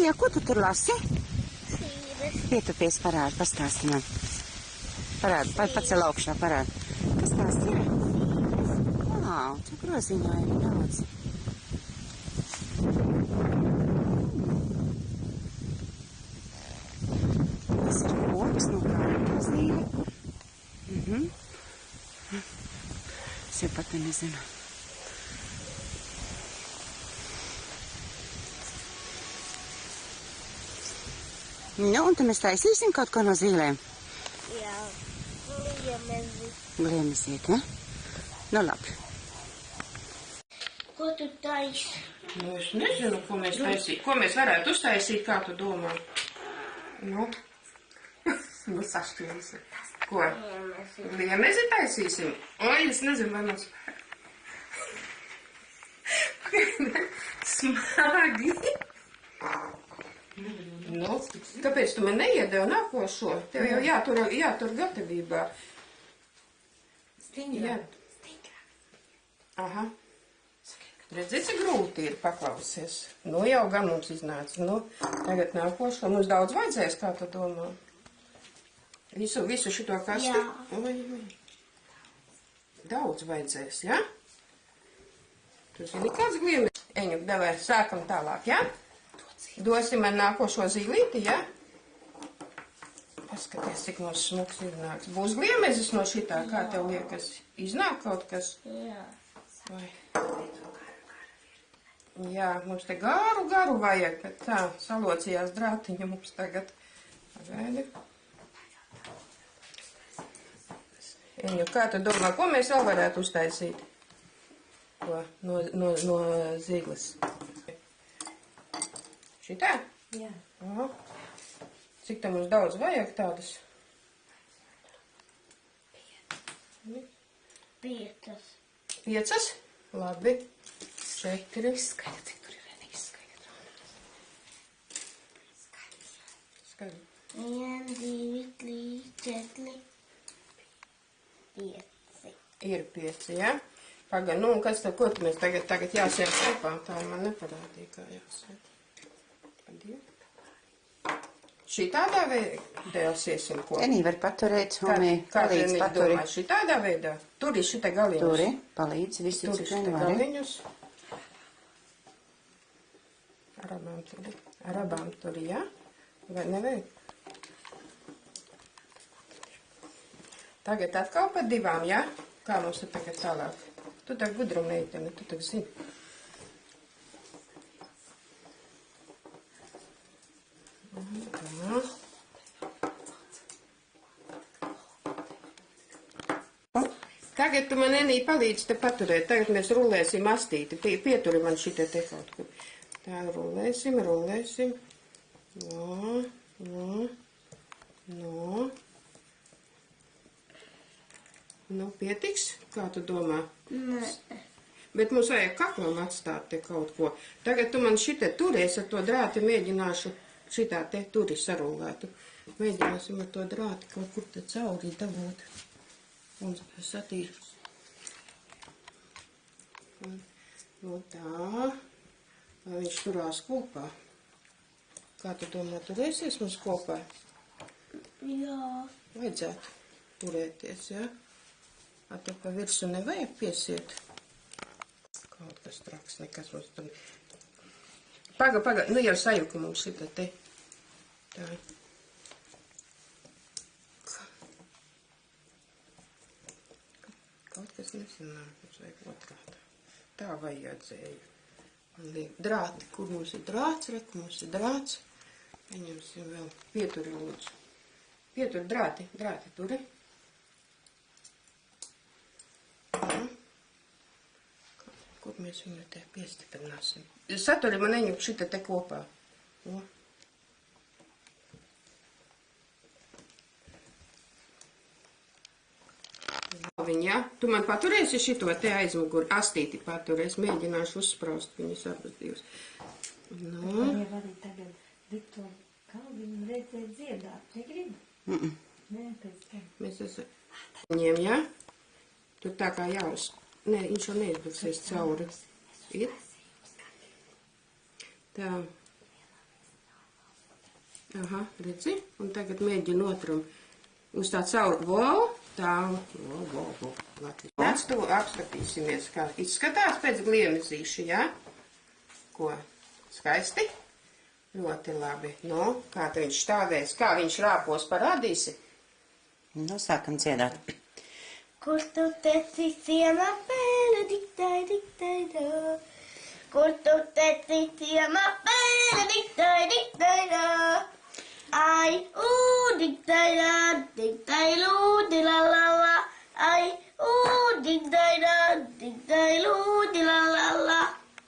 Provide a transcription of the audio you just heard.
Lija, ko tu tur lasi? Sīves. Pietupies, parādi, pastāsti man. Parādi, pacel augšā, parādi. Kas tās ir? Wow, tu groziņā ir daudz. Tas ir koks no kāda zīle. Es jau pat nezinu. Nu, un tad mēs taisīsim kaut ko no zīlēm. Jā, liemezi. Gliemezīt, ne? Nu, labi. Ko tu taisi? Nu, es nezinu, ko mēs taisīt. Ko mēs varētu uztaisīt, kā tu domā? Nu, nu sašķīsi. Ko? Liemezi taisīsim? Oi, es nezinu, vai mums... Smagi. Nu, kāpēc tu man neiedevi nākošo? Tev jau jātur gatavībā. Stingrāk. Aha. Redzi, cik grūti ir paklausies. Nu, jau gan mums iznāca. Nu, tagad nākošo. Mums daudz vajadzēs, kā tu domā? Visu šito kasti? Jā. Oi. Daudz vajadzēs, ja? Tu zini, kāds gliemes? Eņu, davai, sākam tālāk, ja? Dosim man nākošo zīlīti, ja? Paskaties, cik mums smuks iznāks. Būs gliemezis no šitā, kā tev liekas? Iznāk kaut kas? Jā. Vai? Jā, mums te garu vajag, bet tā, salocījās drātiņa mums tagad. Pagaidi. Eņu, kā tu domā, ko mēs vēl varētu uztaisīt? Ko? No zīles. Šitā? Jā. Aha. Cik tam mums daudz vajag tādas? 5. 5? Labi. 4. Skaidri, cik tur ir izskaidri. Skaidri. 1, 2, 3, 4, 5. Ir 5, ja? Pagaid, nu, kas tad, ko mēs tagad jāsiem kopā? Tā man neparādīja, kā jāsiem. Šitādā veidā siesim kopā. Enī var paturēt, Homī, palīdz paturi. Domā, šitādā veidā? Turi šita galiņus. Turi, palīdz, visu Turi cik šita vien vari. galiņus. Arabām turi, ja? Vai nevajag? Tagad atkal pa 2, ja? Kā mums ir tagad tālāk? Tu tā gudru meiteni, tu tā zini. Tā. Tagad tu man Enī palīdzi te paturēt. Tagad mēs rullēsim astīti. Pieturi man šitie te kaut kur. Tā, rullēsim. No. Nu, pietiks? Kā tu domā? Nē. Bet mums vajag kaklam atstāt te kaut ko. Tagad tu man šitie turēs ar to drāti, mēģināšu šitā te turi sarullētu. Mēģināsim ar to drāti kaut kur te cauri dabūt. Un satīšu. Nu tā. Lai viņš turās kopā. Kā tu domā, turēsies mums kopā? Jā. Vajadzētu turēties, ja? A te pa virsu nevajag piesiet. Kaut kas traks, nekas mums tur. Paga, nu jau sajuka mums šita te. Tā. Kaut kas nesanāk, mums vajag otrādā. Tā vajadzēja. Man liek drāti, kur mums ir drāts, re, kur mums ir drāts. Paņemsim vēl pieturi lūdzu. Pieturi drāti turi. Kur mēs viņu te piestiprināsim? Saturi man Eņu šita te kopā. O. Viņa, tu man paturēsi šito te aizmuguri, astīti paturēs, mēģināšu uzspraust viņas abas divas. Nu. Viņa var arī tagad likt to kalviņu redzēt dziedāt, negribu? Nē, pēc tam. Mēs esam ņem, ja? Tur tā kā jāuz. Nē, viņš jau neizbūsies cauri. Ir? Tā. Aha, redzi? Un tagad mēģinu otram uz tā caur. Vo, tā, vo. Tāds to apskatīsimies, kā izskatās pēc gliemezīša, jā? Ko? Skaisti? Ļoti labi. Nu, kā te viņš stāvēs, kā viņš rāpos, parādīsi? Nu, sākam dziedāt. Kur tu teci ciemā pēle, diktai, diktai, da. Kur tu teci ciemā pēle, diktai, diktai, da. Ai, diktai, da, diktai, lūdi, la, la, la. Ai, diktai, da, diktai, lūdi, la, la, la.